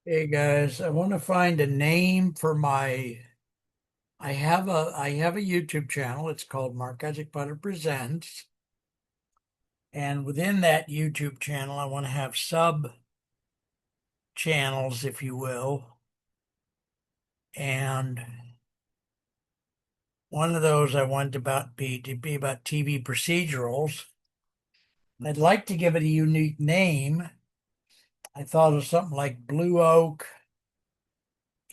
Hey guys, I want to find a name for I have a YouTube channel. It's called Mark Isaac Butter Presents. And within that YouTube channel, I want to have sub channels, if you will. And one of those I want to be about TV procedurals. I'd like to give it a unique name. I thought of something like Blue Oak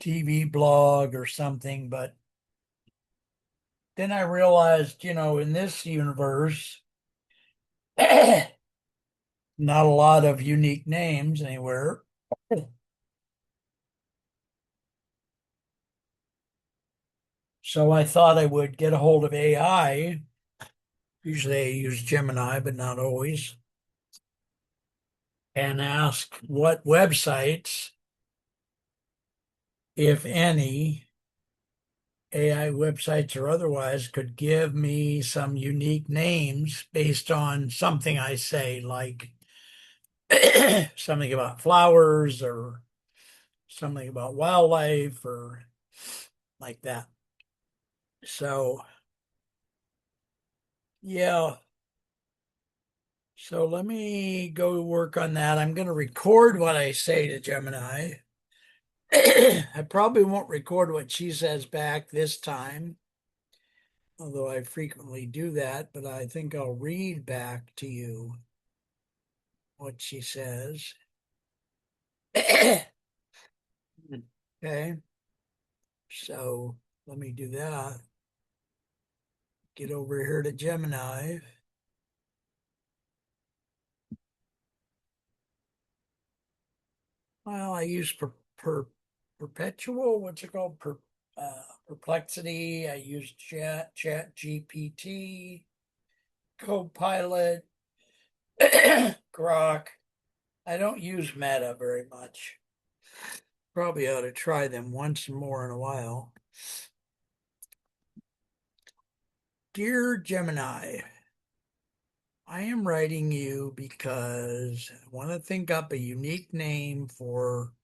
TV blog or something, but then I realized, in this universe, not a lot of unique names anywhere. So I thought I would get a hold of AI. Usually I use Gemini, but not always, and ask what websites, if any, AI websites or otherwise, could give me some unique names based on something I say, like something about flowers or something about wildlife or like that. So, yeah. So let me go work on that. I'm going to record what I say to Gemini. I probably won't record what she says back this time, although I frequently do that, but I think I'll read back to you what she says. Okay, so let me do that. Get over here to Gemini. Well, I use perpetual, what's it called? Perplexity. I use Chat GPT, Copilot, Grok. I don't use Meta very much. Probably ought to try them once more in a while. Dear Gemini, I am writing you because I want to think up a unique name for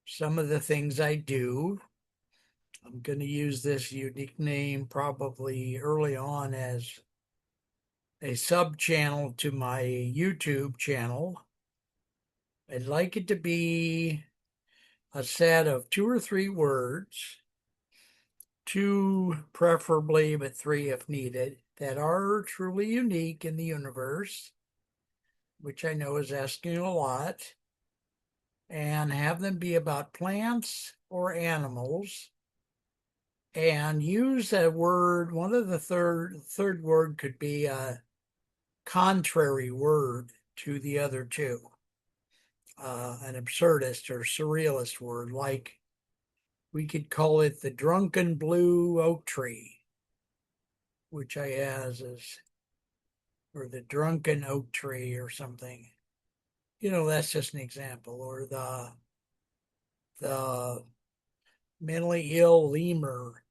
some of the things I do. I'm going to use this unique name probably early on as a sub channel to my YouTube channel. I'd like it to be a set of 2 or 3 words, two preferably, but three if needed, that are truly unique in the universe, which I know is asking a lot, and have them be about plants or animals. And use a word. One of the third word could be a contrary word to the other two, an absurdist or surrealist word, like we could call it the drunken blue oak tree, which I has as, or the drunken oak tree or something. That's just an example. Or the mentally ill lemur,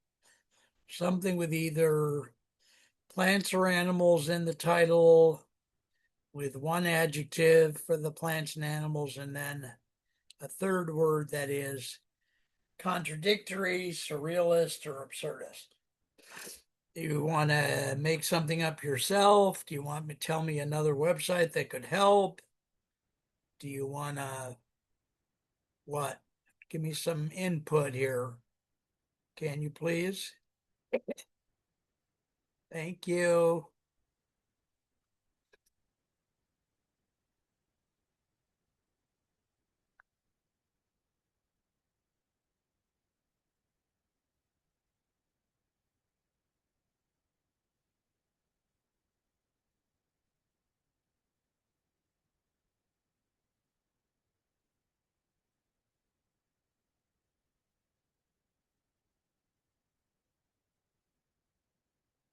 something with either plants or animals in the title, with one adjective for the plants and animals, and then a third word that is contradictory, surrealist, or absurdist. Do you want to make something up yourself? Do you want me to tell me another website that could help? Do you want to what? Give me some input here. Can you please? Thank you.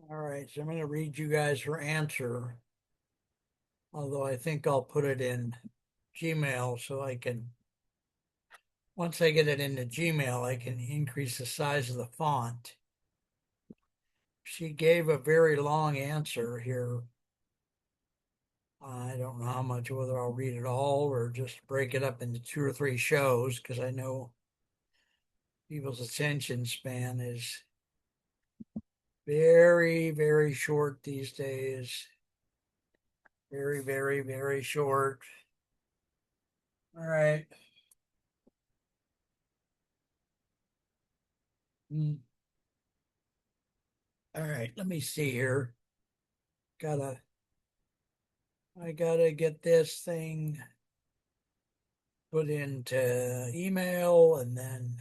All right, so I'm going to read you guys her answer, although I think I'll put it in Gmail so I can, once I get it into Gmail, I can increase the size of the font. She gave a very long answer here. I don't know how much, whether I'll read it all or just break it up into 2 or 3 shows, because I know people's attention span is very, very short these days. Very, very, very short. All right. Mm. All right. Let me see here. Gotta, I gotta get this thing put into email. And then,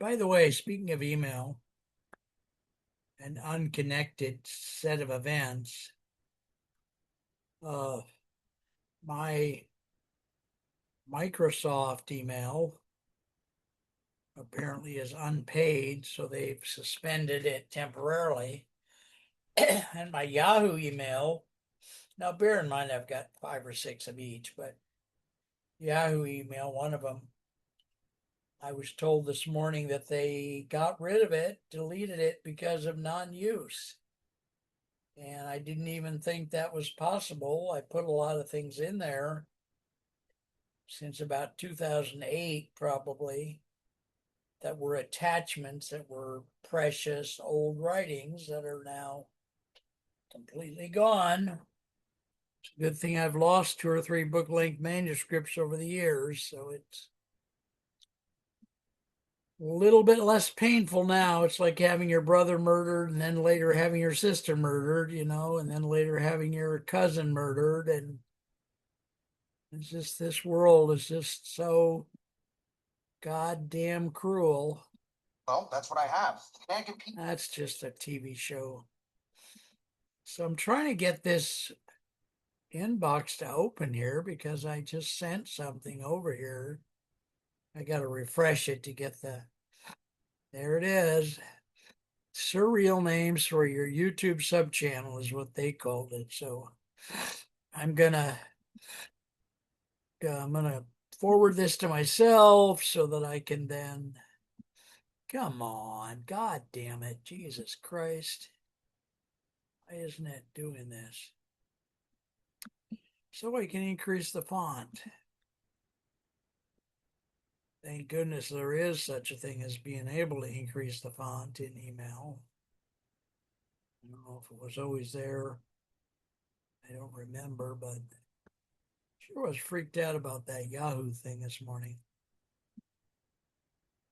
by the way, speaking of email, an unconnected set of events, uh, my Microsoft email apparently is unpaid, so they've suspended it temporarily. And my Yahoo email, now bear in mind I've got 5 or 6 of each, but Yahoo email, one of them, I was told this morning that they got rid of it, deleted it because of non-use. And I didn't even think that was possible. I put a lot of things in there since about 2008, probably, that were attachments that were precious old writings that are now completely gone. It's a good thing I've lost 2 or 3 book length manuscripts over the years, so it's a little bit less painful now. It's like having your brother murdered and then later having your sister murdered, and then later having your cousin murdered. And it's just, this world is just so goddamn cruel. Well, that's what I have. Can't compete. That's just a TV show. So I'm trying to get this inbox to open here because I just sent something over here. I got to refresh it to get there it is. Surreal names for your YouTube sub channel is what they called it. So I'm gonna I'm gonna forward this to myself so that I can then, come on, god damn it, Jesus Christ. Why isn't it doing this? So I can increase the font. Thank goodness there is such a thing as being able to increase the font in email. I don't know if it was always there. I don't remember, but sure was freaked out about that Yahoo thing this morning.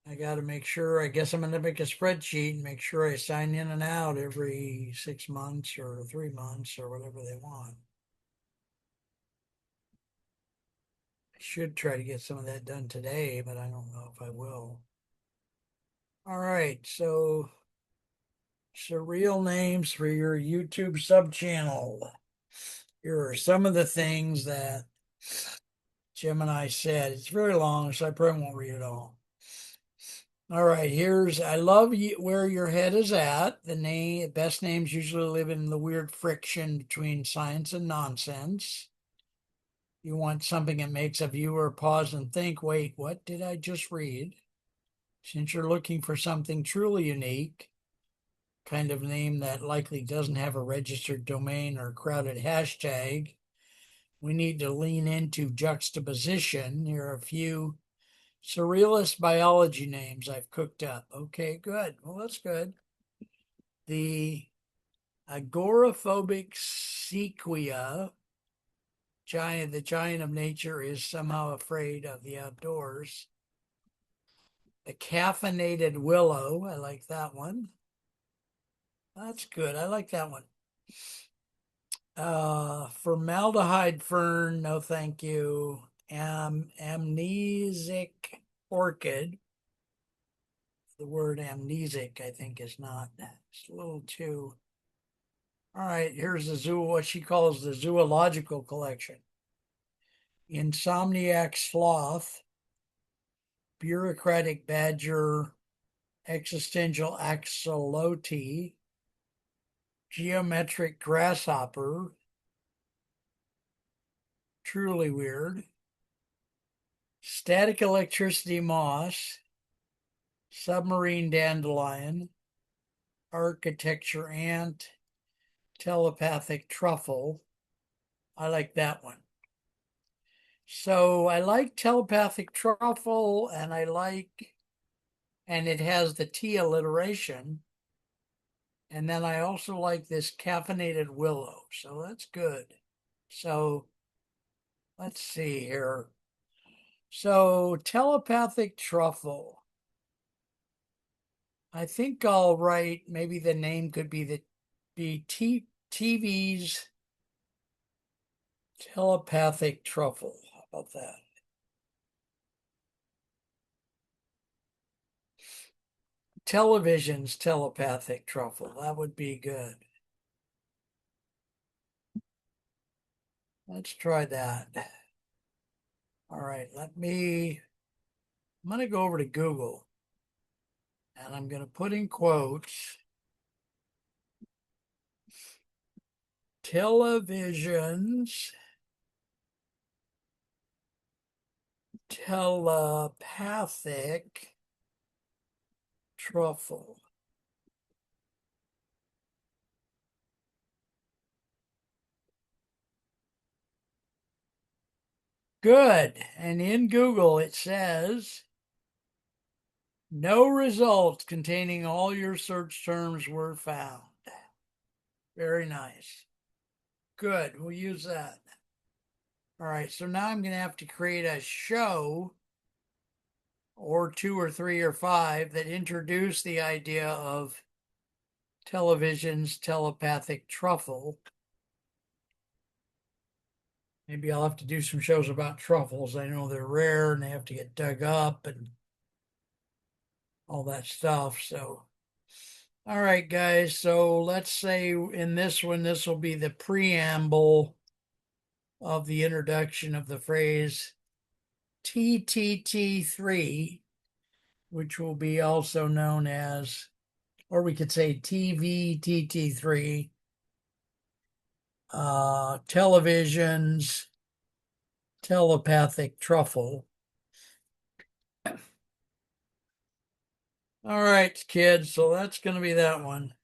I got to make sure, I guess I'm going to make a spreadsheet and make sure I sign in and out every 6 months or 3 months or whatever they want. I should try to get some of that done today, but I don't know if I will. All right, so surreal names for your YouTube sub channel. Here are some of the things that Gemini said. It's very long, so I probably won't read it all. All right, I love where your head is at. The best names usually live in the weird friction between science and nonsense. You want something that makes a viewer pause and think, wait, what did I just read? Since you're looking for something truly unique, kind of name that likely doesn't have a registered domain or crowded hashtag, we need to lean into juxtaposition. Here are a few surrealist biology names I've cooked up. Okay, good. Well, that's good. The agoraphobic sequoia, the giant of nature, is somehow afraid of the outdoors. The caffeinated willow, I like that one. That's good. I like that one. Formaldehyde fern, no thank you. Amnesic orchid. The word amnesic, I think, is not, it's a little too. All right, here's what she calls the zoological collection. Insomniac sloth, bureaucratic badger, existential axolotl, geometric grasshopper, truly weird, static electricity moss, submarine dandelion, architecture ant, telepathic truffle, I like that one. So I like telepathic truffle, and and it has the T alliteration. And then I also like this caffeinated willow. So that's good. So let's see here. So telepathic truffle. I think I'll write, maybe the name could be TV's telepathic truffle. How about that? Television's telepathic truffle. That would be good. Let's try that. All right, I'm going to go over to Google and I'm going to put in quotes television's telepathic truffle. Good. And in Google, it says no results containing all your search terms were found. Very nice. Good. We'll use that. All right. So now I'm going to have to create a show or two or three or five that introduce the idea of television's telepathic truffle. Maybe I'll have to do some shows about truffles. I know they're rare and they have to get dug up and all that stuff. So, all right, guys. So let's say in this one, this will be the preamble of the introduction of the phrase TTT3, which will be also known as, or we could say TVTT3, television's telepathic truffle. All right, kids. So that's going to be that one.